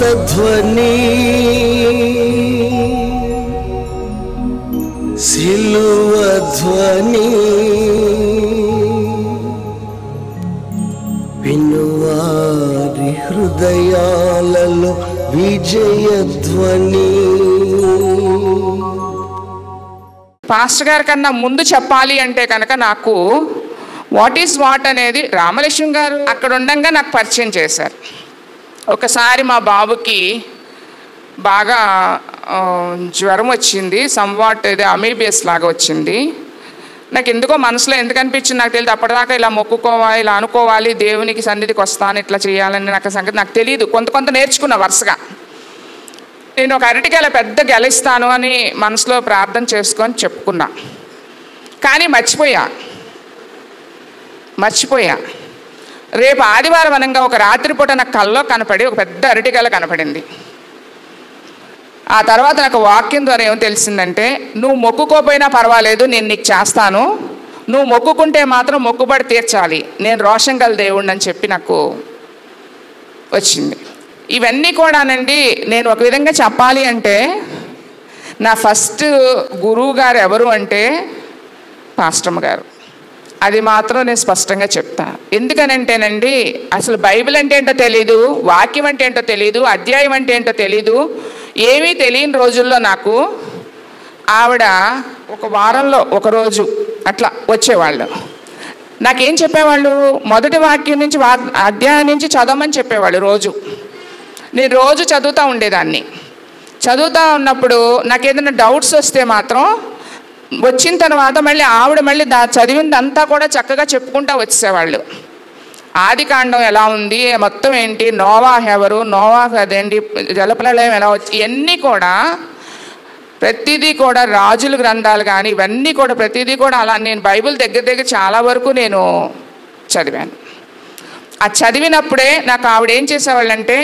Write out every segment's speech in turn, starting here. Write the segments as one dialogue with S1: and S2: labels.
S1: ఆర్తధ్వని సిలువ ధ్వని వినువారి హృదయాలలో విజయధ్వని.
S2: పాస్టర్ గారి కన్నా ముందు చెప్పాలి అంటే కనుక నాకు వాట్ ఈజ్ వాట్ అనేది రామలక్ష్మి గారు అక్కడ ఉండగా నాకు పరిచయం చేశారు. ఒకసారి మా బాబుకి బాగా జ్వరం వచ్చింది, సమ్వాట్ ఇది అమీబియస్ లాగా వచ్చింది. నాకు ఎందుకో మనసులో ఎందుకు అనిపించింది నాకు తెలియదు. అప్పటిదాకా ఇలా మొక్కుకోవాలి, ఇలా అనుకోవాలి, దేవునికి సన్నిధికి వస్తాను, ఇట్లా చేయాలని నాకు సంగతి నాకు తెలియదు. కొంత నేర్చుకున్నా వరుసగా. నేను ఒక అరటికాయల పెద్ద గెలిస్తాను అని మనసులో ప్రార్థన చేసుకొని చెప్పుకున్నా. కానీ మర్చిపోయా. రేపు ఆదివారం అనగా ఒక రాత్రిపూట నాకు కల్లో కనపడి ఒక పెద్ద అరటికాయల కనపడింది. ఆ తర్వాత నాకు వాక్యం ద్వారా ఏమో తెలిసిందంటే, నువ్వు మొక్కుకోపోయినా పర్వాలేదు, నేను నీకు చేస్తాను, నువ్వు మొక్కుకుంటే మాత్రం మొక్కుబడి తీర్చాలి, నేను రోషం గల దేవుడిని అని చెప్పి నాకు వచ్చింది. ఇవన్నీ కూడానండి నేను ఒక విధంగా చెప్పాలి అంటే నా ఫస్ట్ గురువు గారు ఎవరు అంటే పాస్టమ్మ గారు. అది మాత్రం నేను స్పష్టంగా చెప్తా. ఎందుకనంటేనండి అసలు బైబిల్ అంటే ఏంటో తెలీదు, వాక్యం అంటే ఏంటో తెలీదు, అధ్యాయం అంటే ఏంటో తెలీదు, ఏమీ తెలియని రోజుల్లో నాకు ఆవిడ ఒక వారంలో ఒకరోజు అట్లా వచ్చేవాళ్ళు. నాకేం చెప్పేవాళ్ళు, మొదటి వాక్యం నుంచి అధ్యాయం నుంచి చదవమని చెప్పేవాళ్ళు రోజు. నేను రోజు చదువుతూ ఉండేదాన్ని. చదువుతూ ఉన్నప్పుడు నాకు ఏదైనా డౌట్స్ వస్తే మాత్రం వచ్చిన తర్వాత మళ్ళీ ఆవిడ మళ్ళీ చదివిందంతా కూడా చక్కగా చెప్పుకుంటూ వచ్చేసేవాళ్ళు. ఆది కాండం ఎలా ఉంది, మొత్తం ఏంటి, నోవా ఎవరు, నోవా అదేంటి, జలప్రళయం ఎలా వచ్చి, ఇవన్నీ కూడా ప్రతిదీ కూడా రాజుల గ్రంథాలు కానీ ఇవన్నీ కూడా ప్రతిదీ కూడా అలా నేను బైబిల్ దగ్గర చాలా వరకు నేను చదివాను. ఆ చదివినప్పుడే నాకు ఆవిడ ఏం చేసేవాళ్ళంటే,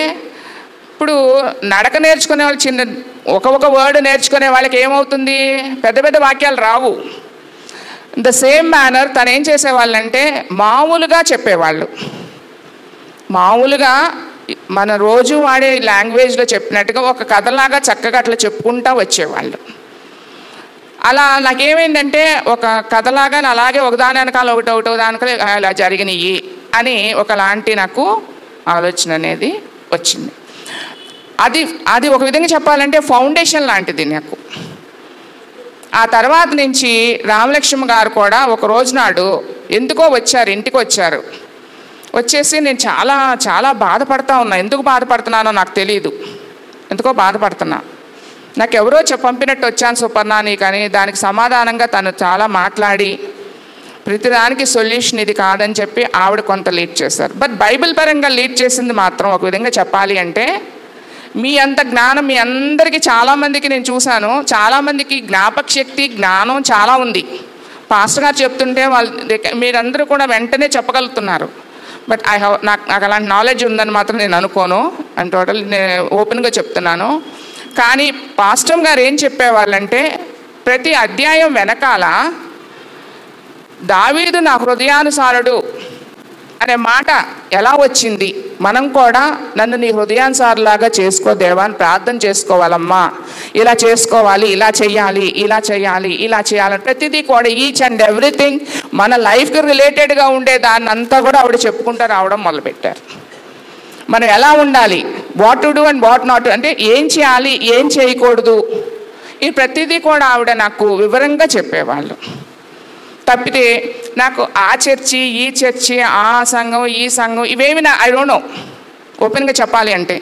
S2: ఇప్పుడు నడక నేర్చుకునే వాళ్ళు చిన్న ఒక వర్డ్ నేర్చుకునే వాళ్ళకి ఏమవుతుంది, పెద్ద వాక్యాలు రావు. ద సేమ్ మేనర్ తను ఏం చేసేవాళ్ళంటే మామూలుగా చెప్పేవాళ్ళు, మామూలుగా మన రోజు వాడే లాంగ్వేజ్లో చెప్పినట్టుగా ఒక కథలాగా చక్కగా అట్లా చెప్పుకుంటూ వచ్చేవాళ్ళు. అలా నాకేమైందంటే ఒక కథలాగా అలాగే ఒకదాని వెనకాల ఒకటో దానికాల ఇలా జరిగినాయి అని ఒకలాంటి నాకు ఆలోచన అనేది వచ్చింది. అది ఒక విధంగా చెప్పాలంటే ఫౌండేషన్ లాంటిది నాకు. ఆ తర్వాత నుంచి రామలక్ష్మి గారు కూడా ఒక రోజు నాడు ఎందుకో వచ్చారు, ఇంటికి వచ్చారు. వచ్చేసి నేను చాలా చాలా బాధపడతా ఉన్నా. ఎందుకు బాధపడుతున్నానో నాకు తెలియదు, ఎందుకో బాధపడుతున్నా. నాకు ఎవరో పంపినట్టు వచ్చాను సుపర్ణ కానీ దానికి సమాధానంగా తను చాలా మాట్లాడి ప్రతిదానికి సొల్యూషన్ ఇది కాదని చెప్పి ఆవిడ కొంత లీడ్ చేశారు. బట్ బైబిల్ పరంగా లీడ్ చేసింది మాత్రం ఒక విధంగా చెప్పాలి అంటే మీ అంత జ్ఞానం మీ అందరికీ చాలామందికి నేను చూశాను. చాలామందికి జ్ఞాపక శక్తి జ్ఞానం చాలా ఉంది. పాస్టర్ గారు చెప్తుంటే మీరందరూ కూడా వెంటనే చెప్పగలుగుతున్నారు. బట్ నాకు అలాంటి నాలెడ్జ్ ఉందని మాత్రం నేను అనుకోను. అండ్ టోటల్ నేను ఓపెన్గా చెప్తున్నాను. కానీ పాస్టర్ గారు ఏం చెప్పేవాళ్ళంటే ప్రతి అధ్యాయం వెనకాల దావీదు నా హృదయానుసారుడు అనే మాట ఎలా వచ్చింది, మనం కూడా నన్ను నీ హృదయానుసారులాగా చేసుకో దేవా అని ప్రార్థన చేసుకోవాలమ్మా, ఇలా చేసుకోవాలి, ఇలా చేయాలి, ఇలా చేయాలి, ఇలా చేయాలని ప్రతిదీ కూడా ఈచ్ అండ్ ఎవ్రీథింగ్ మన లైఫ్కి రిలేటెడ్గా ఉండే దాన్ని అంతా కూడా ఆవిడ చెప్పుకుంటూ రావడం మొదలుపెట్టారు. మనం ఎలా ఉండాలి, what to do and what not to, అంటే ఏం చేయాలి ఏం చేయకూడదు, ఈ ప్రతిదీ కూడా ఆవిడ నాకు వివరంగా చెప్పేవాళ్ళు. తప్పితే నాకు ఆ చర్చి ఈ చర్చి ఆ సంఘం ఈ సంఘం ఇవేమి ఐ డోంట్ నో. ఓపెన్గా చెప్పాలి అంటే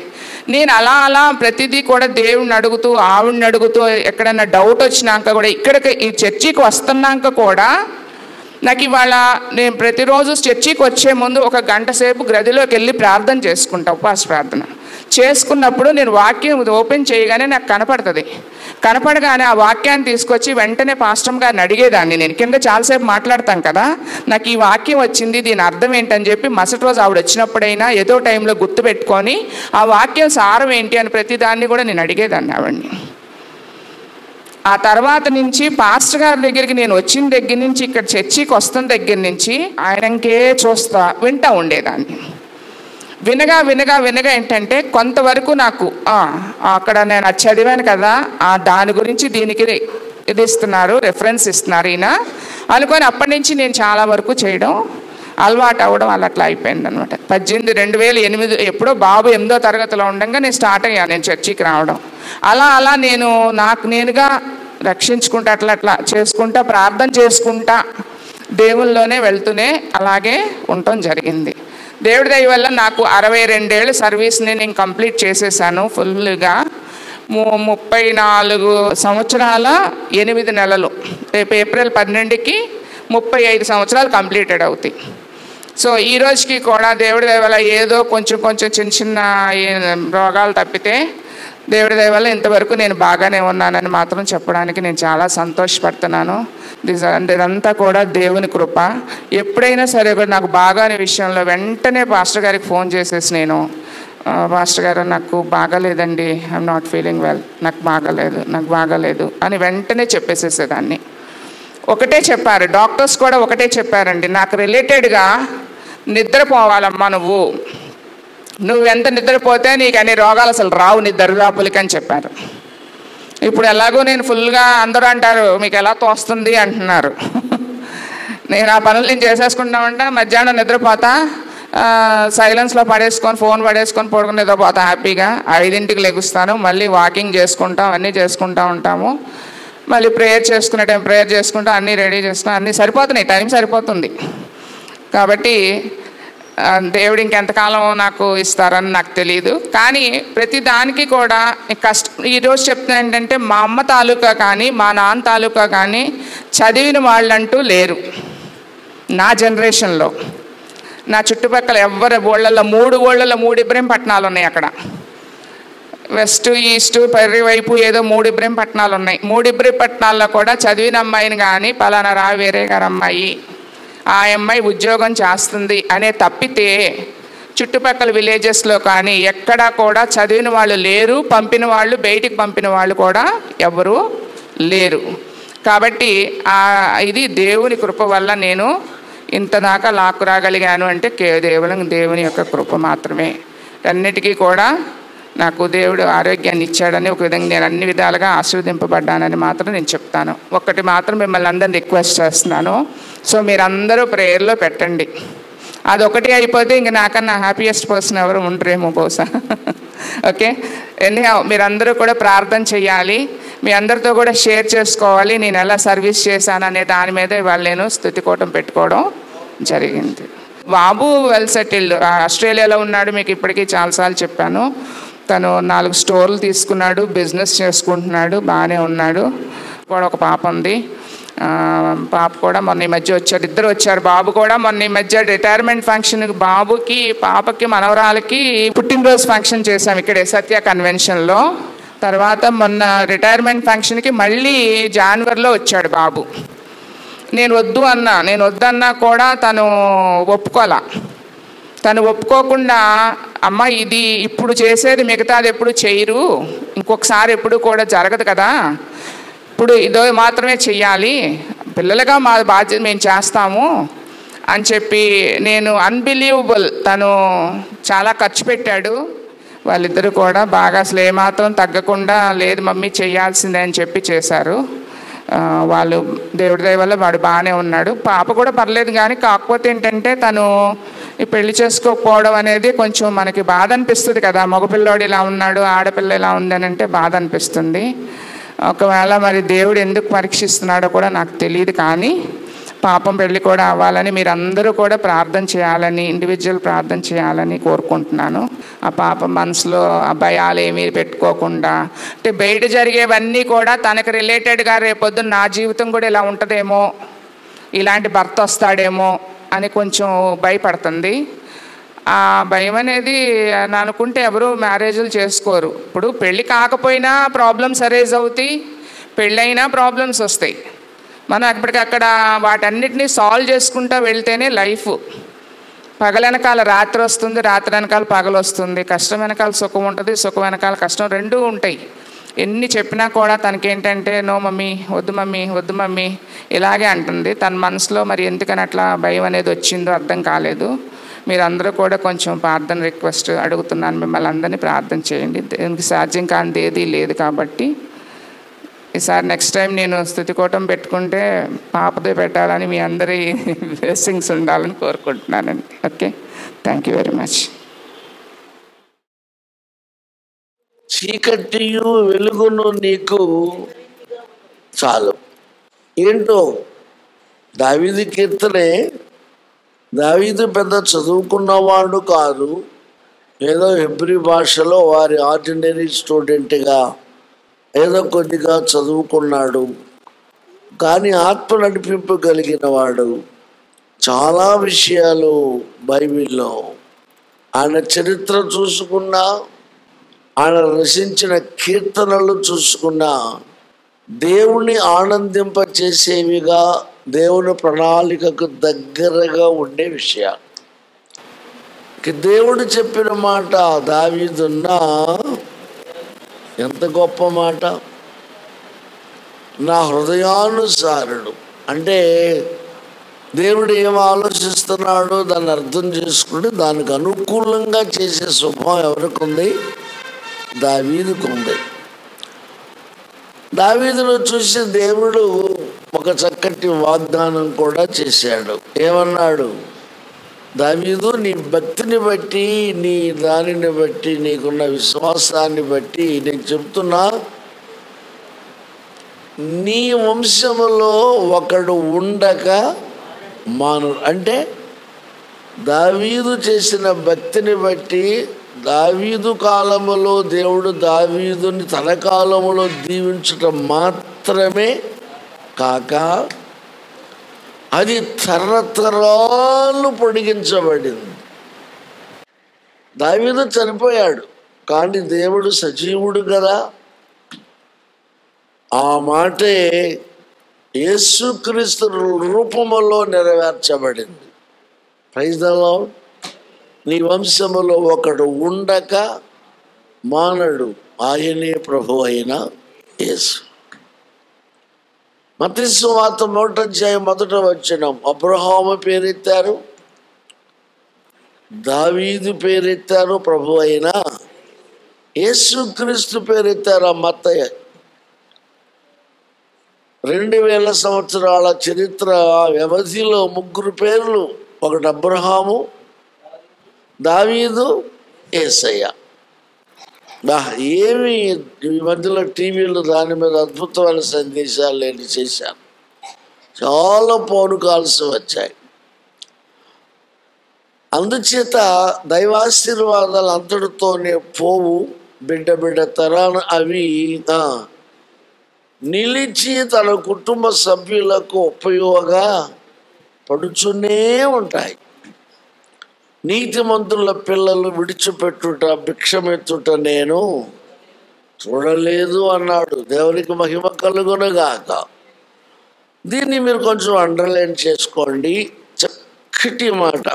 S2: నేను అలా ప్రతిదీ కూడా దేవుడిని అడుగుతూ ఆవిడని అడుగుతూ ఎక్కడన్నా డౌట్ వచ్చినాక కూడా ఇక్కడికి ఈ చర్చికి వస్తున్నాక కూడా నాకు ఇవాళ నేను ప్రతిరోజు చర్చికి వచ్చే ముందు ఒక గంట సేపు గదిలోకి వెళ్ళి ప్రార్థన చేసుకుంటా, ఉపవాస ప్రార్థన చేసుకున్నప్పుడు నేను వాక్యం ఓపెన్ చేయగానే నాకు కనపడగానే ఆ వాక్యాన్ని తీసుకొచ్చి వెంటనే పాస్టర్ గారిని అడిగేదాన్ని. నేను కింద చాలాసేపు మాట్లాడతాం కదా, నాకు ఈ వాక్యం వచ్చింది, దీని అర్థం ఏంటని చెప్పి మరుసటి రోజు ఆవిడ వచ్చినప్పుడైనా ఏదో టైంలో గుర్తుపెట్టుకొని ఆ వాక్యం సారం ఏంటి అని ప్రతిదాన్ని కూడా నేను అడిగేదాన్ని ఆవిడని. ఆ తర్వాత నుంచి పాస్టర్ గారి దగ్గరికి నేను వచ్చిన దగ్గర నుంచి ఇక్కడ చర్చికి వస్తున్న దగ్గర నుంచి ఆయనకే వింటూ ఉండేదాన్ని. వినగా వినగా వినగా ఏంటంటే కొంతవరకు నాకు అక్కడ నేను అది చదివాను కదా, దాని గురించి దీనికి ఇది ఇస్తున్నారు, రెఫరెన్స్ ఇస్తున్నారు ఈయన అనుకొని అప్పటి నుంచి నేను చాలా వరకు చేయడం అలవాటు అవ్వడం అట్లా అయిపోయింది అనమాట. 2008 ఎప్పుడో బాబు 8వ తరగతిలో ఉండగా నేను స్టార్ట్ అయ్యాను నేను చర్చికి రావడం. అలా నేను నాకు నేనుగా రక్షించుకుంటా అట్లా చేసుకుంటా ప్రార్థన చేసుకుంటా దేవుల్లోనే వెళ్తూనే అలాగే ఉండటం జరిగింది. దేవుడి దయ వల్ల నాకు 62 ఏళ్ళ సర్వీస్ని నేను కంప్లీట్ చేసేసాను ఫుల్గా. 34 సంవత్సరాల 8 నెలలు. రేపు ఏప్రిల్ 12కి 35 సంవత్సరాలు కంప్లీటెడ్ అవుతాయి. సో ఈ రోజుకి కూడా దేవుడి దయ వల్ల ఏదో కొంచెం చిన్న రోగాలు తప్పితే దేవుడి దయ వల్ల ఇంతవరకు నేను బాగానే ఉన్నానని మాత్రం చెప్పడానికి నేను చాలా సంతోషపడుతున్నాను. ఇదంతా కూడా దేవుని కృప. ఎప్పుడైనా సరే కూడా నాకు బాగానే విషయంలో వెంటనే పాస్టర్ గారికి ఫోన్ చేసేసి నేను, పాస్టర్ గారు నాకు బాగాలేదండి, ఐఎమ్ నాట్ ఫీలింగ్ వెల్, నాకు బాగాలేదు అని వెంటనే చెప్పేసేసేదాన్ని. ఒకటే చెప్పారు, డాక్టర్స్ కూడా ఒకటే చెప్పారండి, నాకు రిలేటెడ్గా నిద్రపోవాలమ్మా, నువ్వు ఎంత నిద్రపోతే నీకు అన్ని రోగాలు అసలు రావు నీ దరిదాపులకి అని చెప్పారు. ఇప్పుడు ఎలాగో నేను ఫుల్గా అందరూ అంటారు మీకు ఎలా తోస్తుంది అంటున్నారు. నేను ఆ పనులు నేను చేసేసుకుంటామంటే మధ్యాహ్నం నిద్రపోతా, సైలెన్స్లో ఫోన్ పడేసుకొని పడుకుని నిద్రపోతా హ్యాపీగా. 5ంటికి లెగుస్తాను, మళ్ళీ వాకింగ్ చేసుకుంటాం, అన్నీ చేసుకుంటూ ఉంటాము. మళ్ళీ ప్రేయర్ చేసుకునే టైం ప్రేయర్ చేసుకుంటా, అన్నీ రెడీ చేసుకుని అన్నీ సరిపోతున్నాయి, టైం సరిపోతుంది. కాబట్టి దేవుడు ఇంకెంతకాలం నాకు ఇస్తారని నాకు తెలియదు. కానీ ప్రతి దానికి కూడా ఈరోజు చెప్తున్నా ఏంటంటే మా అమ్మ తాలూకా కానీ మా నాన్న తాలూకా కానీ చదివిన వాళ్ళంటూ లేరు నా జనరేషన్లో. నా చుట్టుపక్కల ఎవరి ఊళ్ళల్లో 3 ఊళ్ళల్లో 3 ఇబ్రహీంపట్నాలు ఉన్నాయి. అక్కడ వెస్ట్ ఈస్ట్ పర్రి వైపు ఏదో 3 ఇబ్రహీంపట్నాలు ఉన్నాయి. 3 ఇబ్రహీంపట్నాల్లో కూడా చదివిన అమ్మాయిని కానీ పలానా వేరే గారు అమ్మాయి, ఆ అమ్మాయి ఉద్యోగం చేస్తుంది అనే తప్పితే చుట్టుపక్కల విలేజెస్లో కానీ ఎక్కడా కూడా చదివిన వాళ్ళు లేరు, బయటికి పంపిన వాళ్ళు కూడా ఎవరు లేరు. కాబట్టి ఇది దేవుని కృప వల్ల నేను ఇంతదాకా లాక్కురాగలిగాను అంటే కేవలం దేవుని యొక్క కృప మాత్రమే. అన్నిటికీ కూడా నాకు దేవుడు ఆరోగ్యాన్ని ఇచ్చాడని ఒక విధంగా నేను అన్ని విధాలుగా ఆశీర్వదింపబడ్డానని మాత్రం నేను చెప్తాను. ఒక్కటి మాత్రం మిమ్మల్ని అందరిని రిక్వెస్ట్ చేస్తున్నాను, సో మీరందరూ ప్రేయర్లో పెట్టండి. అదొకటి అయిపోతే ఇంక నాకన్నా హ్యాపీయెస్ట్ పర్సన్ ఎవరు ఉండరేమో బహుశా. ఓకే, ఎనీహౌ మీరందరూ కూడా ప్రార్థన చేయాలి, మీ అందరితో కూడా షేర్ చేసుకోవాలి నేను ఎలా సర్వీస్ చేశాను అనే దాని మీద ఇవాళ నేను స్తుతికోవటం పెట్టుకోవడం జరిగింది. బాబు వెల్ సెటిల్డ్, ఆస్ట్రేలియాలో ఉన్నాడు, మీకు ఇప్పటికీ చాలాసార్లు చెప్పాను. తను 4 స్టోర్లు తీసుకున్నాడు, బిజినెస్ చేసుకుంటున్నాడు, బాగానే ఉన్నాడు. కూడా ఒక పాప ఉంది, పాప కూడా మొన్న ఈ మధ్య వచ్చారు, 2 వచ్చారు. బాబు కూడా మొన్న ఈ మధ్య రిటైర్మెంట్ ఫంక్షన్కి బాబుకి పాపకి మనవరాలకి పుట్టినరోజు ఫంక్షన్ చేశాం ఇక్కడే సత్య కన్వెన్షన్లో. తర్వాత మొన్న రిటైర్మెంట్ ఫంక్షన్కి మళ్ళీ జనవరిలో వచ్చాడు బాబు. నేను వద్దన్నా కూడా తను ఒప్పుకోకుండా అమ్మ ఇది ఇప్పుడు చేసేది మిగతాది ఎప్పుడు చేయరు, ఇంకొకసారి ఎప్పుడు కూడా జరగదు కదా, ఇప్పుడు ఇదో మాత్రమే చెయ్యాలి, పిల్లలుగా మా బాధ్యత మేము చేస్తాము అని చెప్పి నేను అన్బిలీవబుల్ తను చాలా ఖర్చు పెట్టాడు. వాళ్ళిద్దరూ కూడా బాగా అసలు ఏమాత్రం తగ్గకుండా లేదు మమ్మీ చేయాల్సిందే అని చెప్పి చేశారు. వాళ్ళు దేవుడి దయ వల్ల వాడు బాగానే ఉన్నాడు. పాప కూడా పర్లేదు, కానీ కాకపోతే ఏంటంటే తను ఈ పెళ్లి చేసుకోకపోవడం అనేది కొంచెం మనకి బాధ అనిపిస్తుంది కదా. మగపిల్లాడు ఇలా ఉన్నాడు, ఆడపిల్ల ఇలా ఉందని అంటే బాధ అనిపిస్తుంది. ఒకవేళ మరి దేవుడు ఎందుకు పరీక్షిస్తున్నాడో కూడా నాకు తెలియదు, కానీ పాపం పెళ్ళి కూడా అవ్వాలని మీరందరూ కూడా ప్రార్థన చేయాలని, ఇండివిజువల్ ప్రార్థన చేయాలని కోరుకుంటున్నాను. ఆ పాప మనసులో ఆ భయాలు ఏమీ పెట్టుకోకుండా, అంటే బయట జరిగేవన్నీ కూడా తనకు రిలేటెడ్గా రేపొద్దున నా జీవితం కూడా ఇలా ఉంటుందేమో, ఇలాంటి భర్త వస్తాడేమో అని కొంచెం భయపడుతుంది. ఆ భయం అనేది అనుకుంటే ఎవరు మ్యారేజ్లు చేసుకోరు. ఇప్పుడు పెళ్ళి కాకపోయినా ప్రాబ్లమ్స్ అరేజ్ అవుతాయి, పెళ్ళైనా ప్రాబ్లమ్స్ వస్తాయి. మనం అక్కడికక్కడ వాటన్నిటినీ సాల్వ్ చేసుకుంటూ వెళ్తేనే లైఫ్. పగల వెనకాల రాత్రి వస్తుంది, రాత్రి వెనకాల పగలు వస్తుంది, కష్టం వెనకాల సుఖం ఉంటుంది, సుఖం వెనకాల కష్టం, రెండూ ఉంటాయి. ఎన్ని చెప్పినా కూడా తనకేంటంటే నో మమ్మీ, వద్దు మమ్మీ ఇలాగే అంటుంది. తన మనసులో మరి ఎందుకని అట్లా భయం అనేది వచ్చిందో అర్థం కాలేదు. మీరందరూ కూడా కొంచెం ప్రార్థన రిక్వెస్ట్ అడుగుతున్నాను, మిమ్మల్ని అందరినీ ప్రార్థన చేయండి. దీనికి సాధ్యం కానిది ఏదీ లేదు కాబట్టి ఈసారి నెక్స్ట్ టైం నేను స్తుతికోటం పెట్టుకుంటే పాపదే పెట్టాలని మీ అందరి బ్లెస్సింగ్స్ ఉండాలని కోరుకుంటున్నానండి. Okay, thank you very much.
S3: చీకటియు వెలుగును నీకు చాలు. ఏంటో దావీదు కీర్తనే. దావీదు పెద్ద చదువుకున్నవాడు కాదు, ఏదో హెబ్రీ భాషలో వారి ఆర్డినరీ స్టూడెంట్గా ఏదో కొద్దిగా చదువుకున్నాడు, కానీ ఆత్మ నడిపింపు కలిగిన వాడు. చాలా విషయాలు బైబిల్లో ఆయన చరిత్ర చూసుకున్నా, ఆయన రచించిన కీర్తనలు చూసుకున్నా దేవుని ఆనందింపచేసేవిగా, దేవుని ప్రణాళికకు దగ్గరగా ఉండే విషయాలు. దేవుడు చెప్పిన మాట దావీదున్నా ఎంత గొప్ప మాట. నా హృదయానుసారుడు అంటే దేవుడు ఏం ఆలోచిస్తున్నాడో దాన్ని అర్థం చేసుకుని దానికి అనుకూలంగా చేసే స్వభావం ఎవరికి ఉంది? దావీదుకు ఉంది. దావీదును చూసి దేవుడు ఒక చక్కటి వాగ్దానం కూడా చేశాడు. ఏమన్నాడు? దావీదు, నీ భక్తిని బట్టి, నీ దానిని బట్టి, నీకున్న విశ్వాసాన్ని బట్టి నేను చెప్తున్నా, నీ వంశములో ఒకడు ఉండక మానవుడు. అంటే దావీదు చేసిన భక్తిని బట్టి దావీదు కాలములో దేవుడు దావీదుని తన కాలములో దీవించటం మాత్రమే కాక అది తరతరాలు పొడిగించబడింది. దావీదు చనిపోయాడు, కానీ దేవుడు సజీవుడు కదా. ఆ మాటే యేసుక్రీస్తు రూపములో నెరవేర్చబడింది. Praise the lord. నీ వంశములో ఒకడు ఉండక మానడు, ఆయనే ప్రభు అయిన యేసు. మత్తయి సువార్త 1:1 అబ్రహాము పేరెత్తారు, దావీదు పేరెత్తారు, ప్రభు అయిన యేసుక్రీస్తు పేరెత్తారు. ఆ మత్తయి 2000 సంవత్సరాల చరిత్ర వ్యవధిలో 3 పేర్లు, ఒకటి అబ్రహాము, దావీదు, యేసయ్య. ఏమి ఈ మధ్యలో టీవీలు దాని మీద అద్భుతమైన సందేశాలు నేను చేశాను. చాలా ఫోన్ కాల్స్ వచ్చాయి. అందుచేత దైవాశీర్వాదాలు అంతటితోనే పోవు. బిడ్డ తరాన అవి నిలిచి తన కుటుంబ సభ్యులకు ఉపయోగపడుచునే ఉంటాయి. నీతిమంతుల పిల్లలు విడిచిపెట్టుట, భిక్షమెత్తుట నేను చూడలేదు అన్నాడు. దేవునికి మహిమ కలుగునుగాక. దీన్ని మీరు కొంచెం అండర్లైన్ చేసుకోండి. చక్కటి మాట.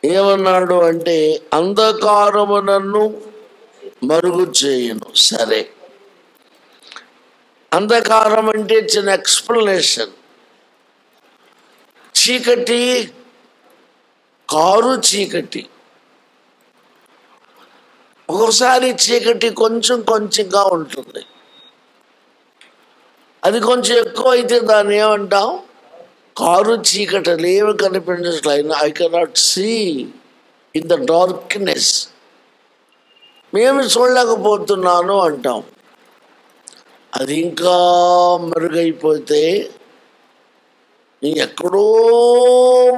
S3: ఏమన్నాడు అంటే, అంధకారము నన్ను మరుగు చేయును. సరే, అంధకారం అంటే చిన్న ఎక్స్ప్లెనేషన్. చీకటి, కారు చీకటి. ఒక్కోసారి చీకటి కొంచెంగా ఉంటుంది. అది కొంచెం ఎక్కువ అయితే దాన్ని ఏమంటాం? కారు చీకటి. ఏమి కనిపించట్లేదు. I cannot see in the darkness. మేము చూడలేకపోతున్నాను అంటాం. అది ఇంకా మెరుగైపోతే, ఎక్కడో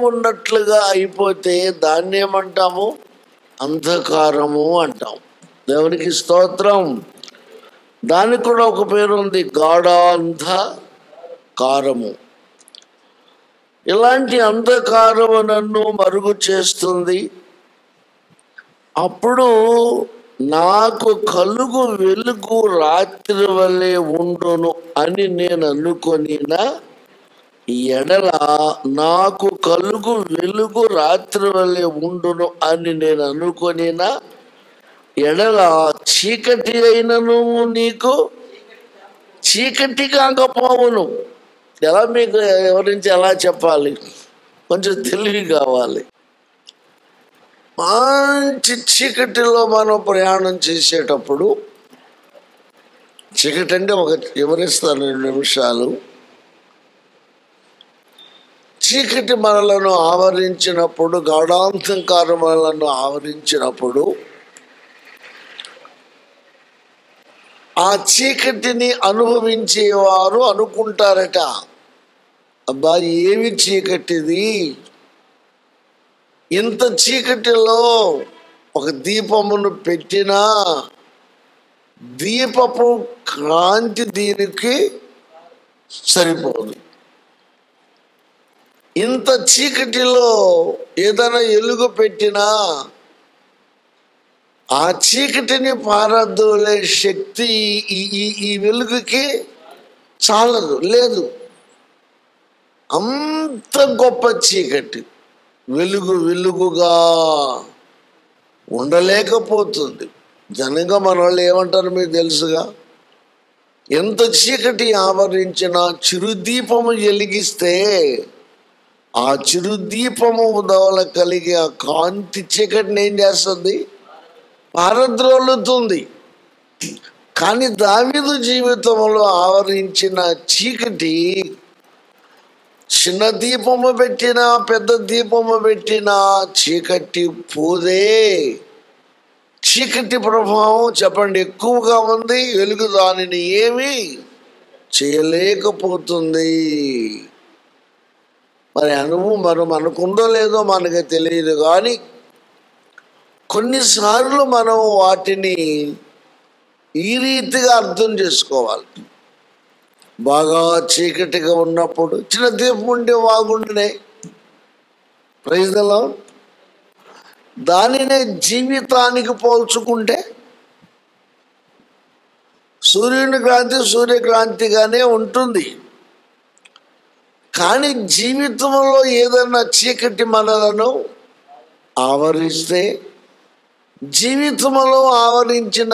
S3: ఉన్నట్లుగా అయిపోతే దాన్ని ఏమంటాము? అంధకారము అంటాం. దేవునికి స్తోత్రం. దానికి కూడా ఒక పేరు ఉంది, గాఢాంధకారము. ఇలాంటి అంధకారము నన్ను మరుగు చేస్తుంది. అప్పుడు నాకు కలుగు వెలుగు రాత్రి వలె ఉండును అని నేను అనుకొనినా ఎడల, నాకు కలుగు వెలుగు రాత్రి వలె ఉండును అని నేను అనుకొనినా ఎడల, చీకటి అయినను నీకు చీకటి కాకపోవును. ఎలా మీకు ఎవరించి ఎలా చెప్పాలి? కొంచెం తెలివి కావాలి. మంచి చీకటిలో మనం ప్రయాణం చేసేటప్పుడు, చీకటి అంటే వివరిస్తాను 2 నిమిషాలు. చీకటి మనలను ఆవరించినప్పుడు, గాఢాంధకారం మనలను ఆవరించినప్పుడు, ఆ చీకటిని అనుభవించేవారు అనుకుంటారట, అబ్బా ఏమి చీకటిది, ఇంత చీకటిలో ఒక దీపమును పెట్టినా దీపపు కాంతి దీనికి సరిపోదు. ఇంత చీకటిలో ఏదైనా ఎలుగు పెట్టినా ఆ చీకటిని పారదోలే శక్తి ఈ వెలుగుకి చాలదు, లేదు. అంత గొప్ప చీకటి వెలుగుగా ఉండలేకపోతుంది. జనంగా మన వాళ్ళు ఏమంటారు మీకు తెలుసుగా, ఎంత చీకటి ఆవరించినా చిరుదీపము వెలిగిస్తే ఆ చిరుదీపము దవల కలిగి ఆ కాంతి చీకటిని ఏం చేస్తుంది, పారద్రోలుతుంది. కానీ దావీదు జీవితంలో ఆవరించిన చీకటి చిన్న దీపము పెట్టినా పెద్ద దీపము పెట్టినా చీకటి పోదే. చీకటి ప్రభావం చెప్పండి ఎక్కువగా ఉంది, వెలుగు దానిని ఏమీ చేయలేకపోతుంది. మరి అనుభవం మనం అనుకుందో లేదో మనకి తెలియదు, కానీ కొన్నిసార్లు మనం వాటిని ఈ రీతిగా అర్థం చేసుకోవాలి. బాగా చీకటిగా ఉన్నప్పుడు చిన్న దీపం ఉండే బాగుండే, ప్రైజ్ ది లార్డ్, దానినే జీవితానికి పోల్చుకుంటే సూర్యకాంతిగానే ఉంటుంది. కానీ జీవితంలో ఏదన్నా చీకటి మనలను ఆవరిస్తే, జీవితంలో ఆవరించిన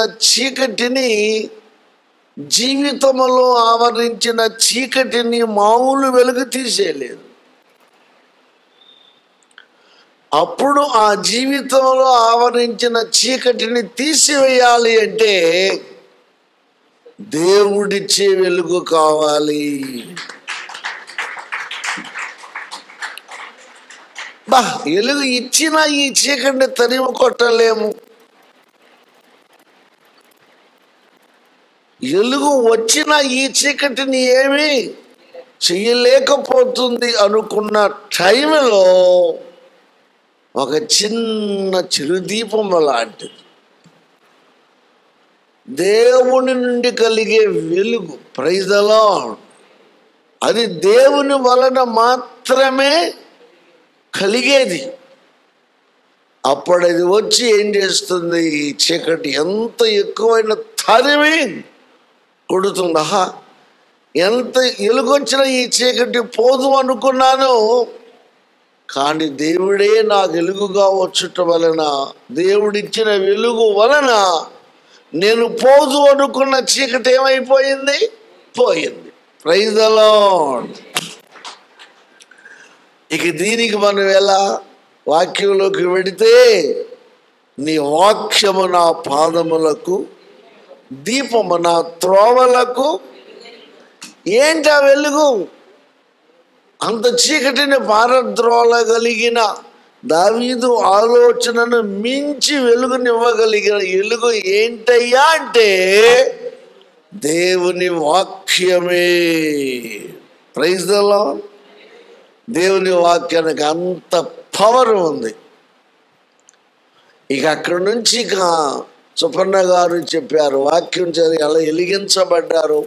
S3: చీకటిని మామూలు వెలుగు తీసేయలేదు. అప్పుడు ఆ జీవితంలో ఆవరించిన చీకటిని తీసివేయాలి అంటే దేవుడిచ్చే వెలుగు కావాలి. వెలుగు ఇచ్చినా ఈ చీకటిని తరిమి కొట్టలేము. వెలుగు వచ్చినా ఈ చీకటిని ఏమీ చెయ్యలేకపోతుంది అనుకున్న టైంలో ఒక చిన్న చిరుదీపం లాంటిది దేవుని నుండి కలిగే వెలుగు, ప్రైజ్ ది లార్డ్, అది దేవుని వలన మాత్రమే కలిగేది. అప్పుడు అది వచ్చి ఏం చేస్తుంది, ఈ చీకటి ఎంత ఎక్కువైన తరిమి కొడుతుంది. ఎంత వెలుగొచ్చినా ఈ చీకటి పోదు అనుకున్నాను, కానీ దేవుడే నాకు వెలుగుగా వచ్చుట వలన, దేవుడిచ్చిన వెలుగు వలన నేను పోదు అనుకున్న చీకటి ఏమైపోయింది, పోయింది. Praise the lord. ఇక దీనికి మనం ఎలా వాక్యంలోకి వెడితే, నీ వాక్యము నా పాదములకు దీపము నా త్రోవలకు. ఏంటి ఆ వెలుగు? అంత చీకటిని పారద్రోలగలిగిన దావీదు ఆలోచనను మించి వెలుగునివ్వగలిగిన వెలుగు ఏంటయ్యా అంటే దేవుని వాక్యమే. Praise the lord. దేవుని వాక్యానికి అంత పవర్ ఉంది. ఇక అక్కడి నుంచి ఇక సుపర్ణ గారు చెప్పారు, వాక్యం చదివి ఎలా వెలిగించబడ్డారు.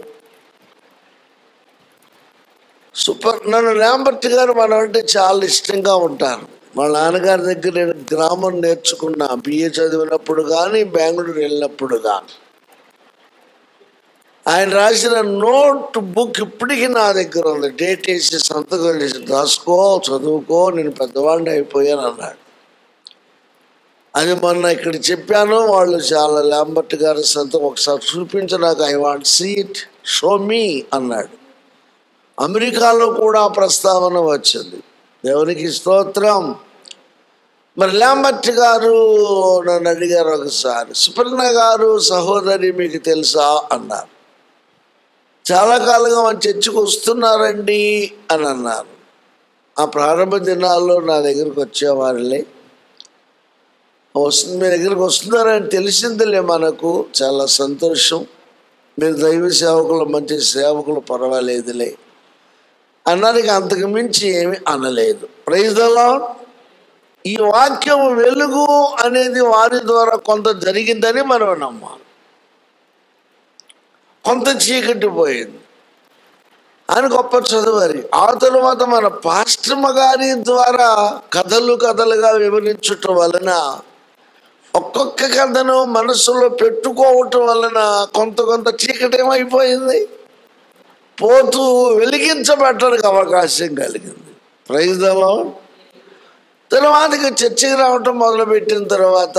S3: నన్ను ల్యాంబర్ట్ గారు మనం అంటే చాలా ఇష్టంగా ఉంటారు. వాళ్ళ నాన్నగారి దగ్గర నేను గ్రామం నేర్చుకున్నా, బిఏ చదివినప్పుడు కానీ బెంగళూరు వెళ్ళినప్పుడు కానీ. ఆయన రాసిన నోట్ బుక్ ఇప్పటికీ నా దగ్గర ఉంది. డేట్ వేసి సంతకం చేసి, రాసుకో, చదువుకో, నేను పెద్దవాడిని అయిపోయాను అన్నాడు. అది మొన్న ఇక్కడ చెప్పాను. వాళ్ళు చాలా ల్యాంబర్ట్ గారి సంతకం ఒకసారి చూపించి నాకు I want see it, show me అన్నాడు. అమెరికాలో కూడా ప్రస్తావన వచ్చింది. దేవునికి స్తోత్రం. మరి లాంబర్ట్ గారు నన్ను అడిగారు ఒకసారి, సుపర్ణ గారు సహోదరి మీకు తెలుసా అన్నారు. చాలా కాలంగా మన చర్చకు వస్తున్నారండి అని అన్నారు. ఆ ప్రారంభ దినాల్లో నా దగ్గరకు వచ్చేవారులే, మీ దగ్గరకు వస్తున్నారని తెలిసిందిలే, మనకు చాలా సంతోషం, మీరు దైవ సేవకులు, మంచి సేవకులు, పర్వాలేదులే అన్నారు. అంతకు మించి ఏమి అనలేదు. Praise the lord. ఈ వాక్యం వెలుగు అనేది వారి ద్వారా కొంత జరిగిందని మనం నమ్మాలి. కొంత చీకటి పోయింది అని గొప్ప చదువారి. ఆ తరువాత మన పాస్టర్మ గారి ద్వారా కథలుగా వివరించటం వలన, ఒక్కొక్క కథను మనసులో పెట్టుకోవటం వలన కొంత చీకటి ఏమైపోయింది, పోతూ వెలిగించబట్టడానికి అవకాశం కలిగింది. Praise the lord. తర్వాత చర్చకి రావటం మొదలుపెట్టిన తర్వాత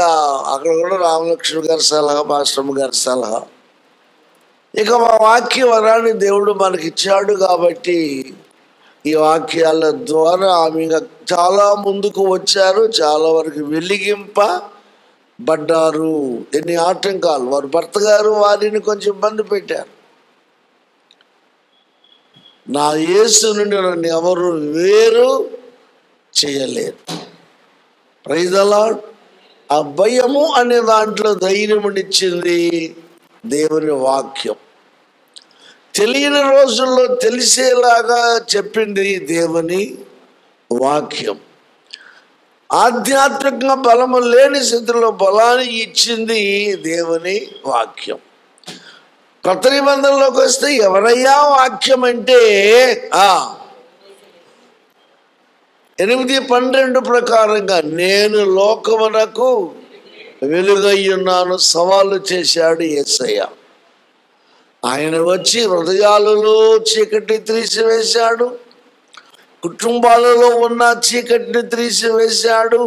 S3: అక్కడ కూడా రామలక్ష్మి గారి సలహా, పాస్టర్మ గారి సలహా, ఇక మా వాక్య వరాన్ని దేవుడు మనకి ఇచ్చాడు కాబట్టి ఈ వాక్యాల ద్వారా ఆమె చాలా ముందుకు వచ్చారు, చాలా వరకు వెలిగింపబడ్డారు. ఎన్ని ఆటంకాలు, వారి భర్త గారు వారిని కొంచెం ఇబ్బంది పెట్టారు. నా యేసు నుండి నన్ను ఎవరు వేరు చేయలేరు. Praise the lord. ఆ భయము అనే దాంట్లో ధైర్యమునిచ్చింది దేవుని వాక్యం. తెలియని రోజుల్లో తెలిసేలాగా చెప్పింది దేవుని వాక్యం. ఆధ్యాత్మికంగా బలము లేని స్థితిలో బలాన్ని ఇచ్చింది దేవుని వాక్యం. కొత్త నిబంధనలోకి వస్తే ఎవరయ్యా వాక్యం అంటే 8:12 ప్రకారంగా నేను లోకమునకు వెలుగయ్యున్నాను సవాలు చేశాడు యేసయ్య. ఆయన వచ్చి హృదయాలలో చీకటిని తీసివేశాడు, కుటుంబాలలో ఉన్న చీకటిని తీసివేశాడు,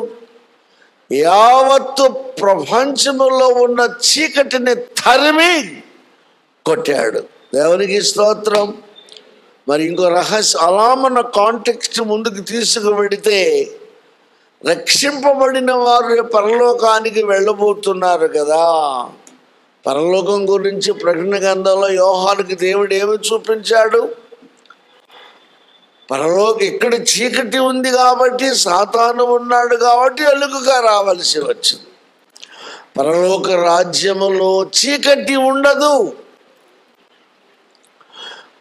S3: యావత్తు ప్రపంచములో ఉన్న చీకటిని తరిమి కొట్టాడు. దేవునికి స్తోత్రం. మరి ఇంకో రహస్యం, అలా మన కాంటెక్స్ట్ ముందుకు తీసుకువెడితే రక్షింపబడిన వారు పరలోకానికి వెళ్ళబోతున్నారు కదా. పరలోకం గురించి ప్రకటన గ్రంథంలో యోహానుకి దేవుడు ఏమి చూపించాడు? ఇక్కడ చీకటి ఉంది కాబట్టి, సాతాను ఉన్నాడు కాబట్టి వెలుగుగా రావాల్సి వచ్చింది. పరలోక రాజ్యములో చీకటి ఉండదు.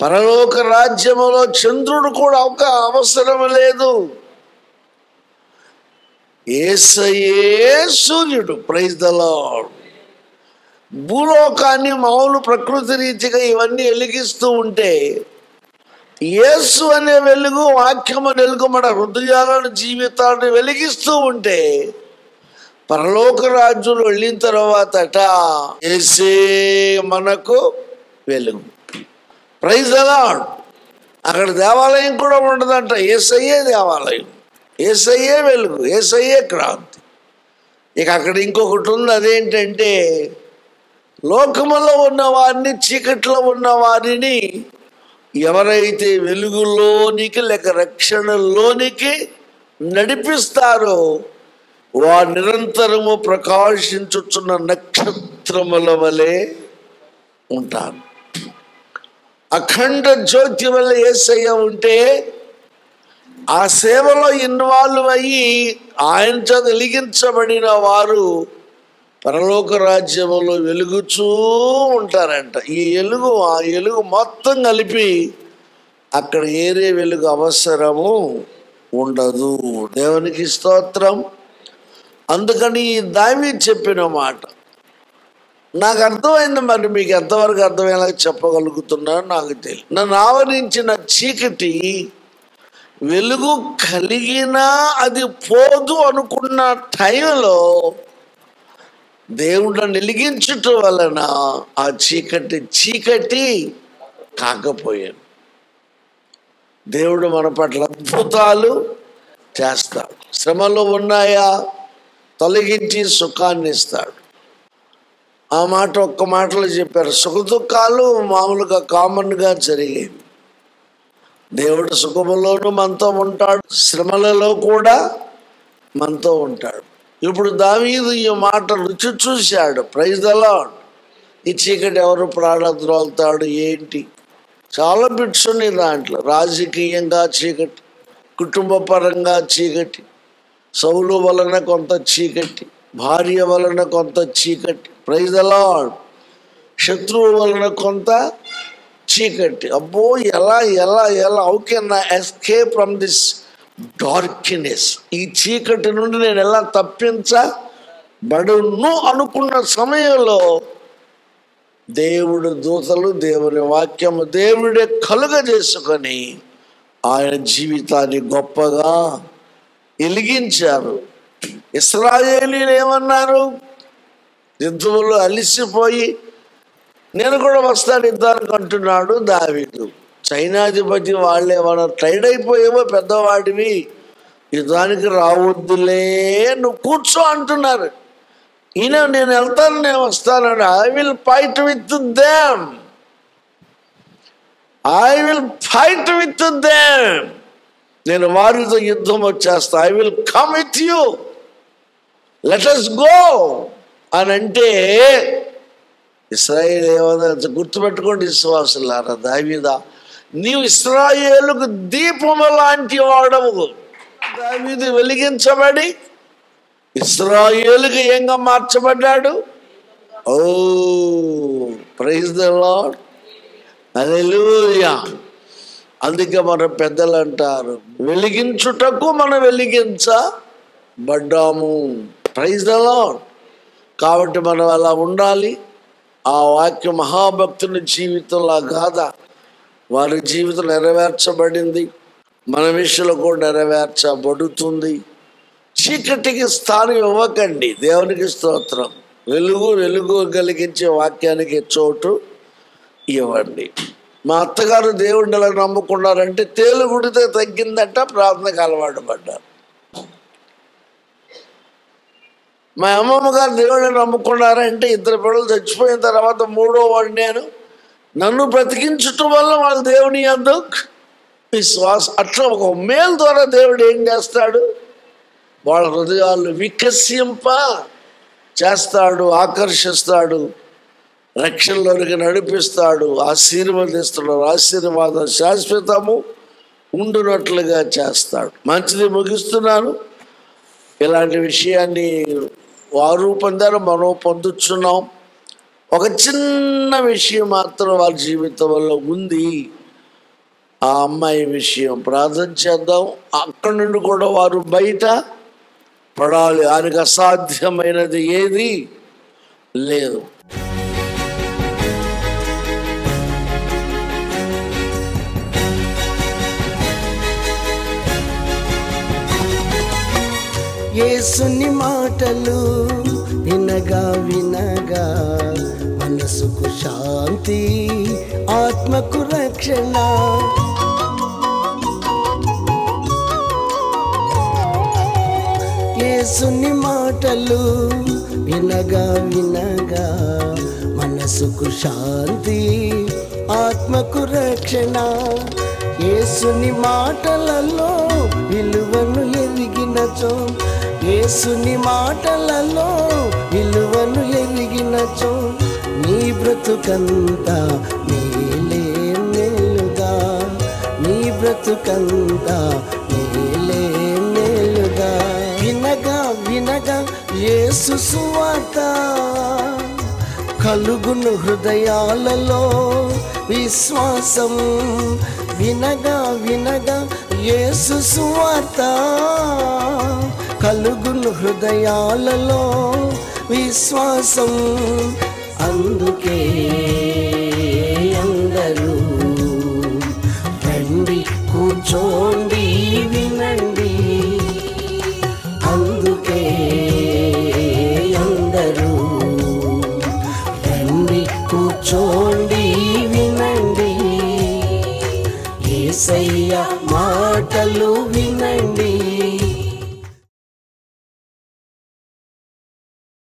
S3: పరలోక రాజ్యములో చంద్రుడు కూడా ఒక అవసరం లేదు. యేసయ్యే సూర్యుడు. Praise the lord. భూలోకాన్ని మామూలు ప్రకృతి రీతిగా ఇవన్నీ వెలిగిస్తూ ఉంటే, యేసు అనే వెలుగు, వాక్యం అనే వెలుగు మన హృదయాలను, జీవితాలను వెలిగిస్తూ ఉంటే, పరలోక రాజ్యంలో వెళ్ళిన తర్వాత యేసే మనకు వెలుగు. Praise the lord. అక్కడ దేవాలయం కూడా ఉండదంట. యేసయ్యే దేవాలయం, యేసయ్యే వెలుగు, యేసయ్యే క్రాంతి. ఇక అక్కడ ఇంకొకటి ఉంది. అదేంటంటే, లోకములో ఉన్న వారిని, చీకట్లో ఉన్న వారిని ఎవరైతే వెలుగులోనికి లేక రక్షణలోనికి నడిపిస్తారో వారు నిరంతరము ప్రకాశించుచున్న నక్షత్రముల వలె ఉంటారు. అఖండ జ్యోతి వల్ల యేసయ్య ఉంటే, ఆ సేవలో ఇన్వాల్వ్ అయ్యి ఆయన చేత వెలిగించబడిన వారు పరలోక రాజ్యములో వెలుగుచూ ఉంటారంట. ఈ వెలుగు, ఆ వెలుగు మొత్తం కలిపి అక్కడ ఏరే వెలుగు అవసరము ఉండదు. దేవునికి స్తోత్రం. అందుకని దావీదు చెప్పిన మాట నాకు అర్థమైంది. మరి మీకు ఎంతవరకు అర్థమయ్యేలా చెప్పగలుగుతున్నారో నాకు తెలియదు. నన్ను ఆవరించిన చీకటి వెలుగు కలిగినా అది పోదు అనుకున్న టైంలో దేవుడు వెలిగించటం వలన ఆ చీకటి కాకపోయాను. దేవుడు మన పట్ల అద్భుతాలు చేస్తాడు. శ్రమలు ఉన్నాయా, తొలగించి సుఖాన్ని ఇస్తాడు. ఆ మాట ఒక్క మాటలో చెప్పారు. సుఖ దుఃఖాలు మామూలుగా కామన్గా జరిగేవి. దేవుడు సుఖములోనూ మనతో ఉంటాడు, శ్రమలలో కూడా మనతో ఉంటాడు. ఇప్పుడు దావీదు ఈ మాట రుచి చూశాడు. Praise the lord. ఈ చీకటి ఎవరు ప్రాణద్రోలుతాడు ఏంటి, చాలా బిట్స్ ఉన్నాయి దాంట్లో. రాజకీయంగా చీకటి, కుటుంబ పరంగా చీకటి, సౌలు వలన కొంత చీకటి, భార్య వలన కొంత చీకటి, ప్రైజ్ ది లార్డ్, శత్రువు వలన కొంత చీకటి. అబ్బో ఎలా ఎలా ఎలా how can I escape from this darkness, ఈ చీకటి నుండి నేను ఎలా తప్పించబడును అనుకున్న సమయంలో దేవుడు దూతలు, దేవుని వాక్యము దేవుడే కలుగజేసుకొని ఆయన జీవితాన్ని గొప్పగా వెలిగించారు. ఇశ్రాయేలీయులు ఏమన్నారు? యుద్ధంలో అలిసిపోయి నేను కూడా వస్తాను యుద్ధానికి అంటున్నాడు దావీదు. సైన్యాధిపతి వాళ్ళు ఏమన్నా టైర్డ్ అయిపోయేమో, పెద్దవాడివి యుద్ధానికి రావద్దులే, నువ్వు కూర్చో అంటున్నారు. ఈయన నేను వెళ్తాను, నేను వస్తాను. I will fight with them, I will fight with them, నేను వారితో యుద్ధం వచ్చేస్తా. I will come with you, let us go అని అంటే ఇశ్రాయేలు ఏమన్నా గుర్తుపెట్టుకోండి విశ్వాసులారా, దావీదా నీవు ఇశ్రాయేలుకు దీపము లాంటి వాడవు. దావీదు వెలిగించబడి ఇశ్రాయేలుకు ఏంగా మార్చబడ్డాడు. ఓ ప్రైజ్ ది లార్డ్, హల్లెలూయా. అందుకే మన పెద్దలు అంటారు, వెలిగించుటకు మనం వెలిగించబడ్డాము. Praise the lord. కాబట్టి మనం అలా ఉండాలి. ఆ వాక్య మహాభక్తుని జీవితంలో గాథ వారి జీవితం నెరవేర్చబడింది, మన విషయంలో కూడా నెరవేర్చబడుతుంది. చీకటికి స్థానం ఇవ్వకండి. దేవునికి స్తోత్రం. వెలుగు వెలుగు కలిగించే వాక్యానికి చోటు ఇవ్వండి. మా అత్తగారు దేవుడిని ఎలా నమ్ముకున్నారంటే తేలుగుడితే తగ్గిందంట, ప్రార్థనకు అలవాటు పడ్డారు. మా అమ్మమ్మ గారు దేవుడిని నమ్ముకున్నారంటే ఇద్దరు పిల్లలు చచ్చిపోయిన తర్వాత మూడో వాడు నేను, నన్ను బ్రతికించటం వల్ల వాళ్ళ దేవుని యందు విశ్వాసం. అట్లా ఒక మేలు ద్వారా దేవుడు ఏం చేస్తాడు, వాళ్ళ హృదయాలు వికసింప చేస్తాడు, ఆకర్షిస్తాడు, రక్షణలోనికి నడిపిస్తాడు, ఆశీర్వదిస్తాడు. ఆశీర్వాదం శాశ్వతము ఉండునట్లుగా చేస్తాడు. మంచిది, ముగిస్తున్నాను. ఇలాంటి విషయాన్ని వారు పొందారు, మనం పొందుతున్నాం. ఒక చిన్న విషయం మాత్రం వారి జీవితంలో ఉంది, ఆ అమ్మాయి విషయం. ప్రార్థన చేద్దాం. అక్కడి నుండి కూడా వారు బయట పడాలి. ఆయనకు అసాధ్యమైనది ఏది లేదు.
S1: యేసుని మాటలు వినగా వినగా మనసుకు శాంతి, ఆత్మకు రక్షణ. యేసుని మాటలు వినగా వినగా మనసుకు శాంతి, ఆత్మకు రక్షణ. యేసుని మాటలలో విలువను ఎరిగినచో, యేసుని మాటలలో విలువను ఎరిగినచో నీ బ్రతుకంతా మేలే మేలుగా, నీ బ్రతుకంతా మేలే మేలుగా. వినగా వినగా యేసు సువార్త కలుగును హృదయాలలో విశ్వాసం. వినగా వినగా యేసు సువార్త కలుగును హృదయాలలో విశ్వాసం. అందుకే అందరూ రండి, కూర్చోండి, వినండి. అందుకే అందరూ రండి, కూర్చోండి, వినండి. యేసయ్య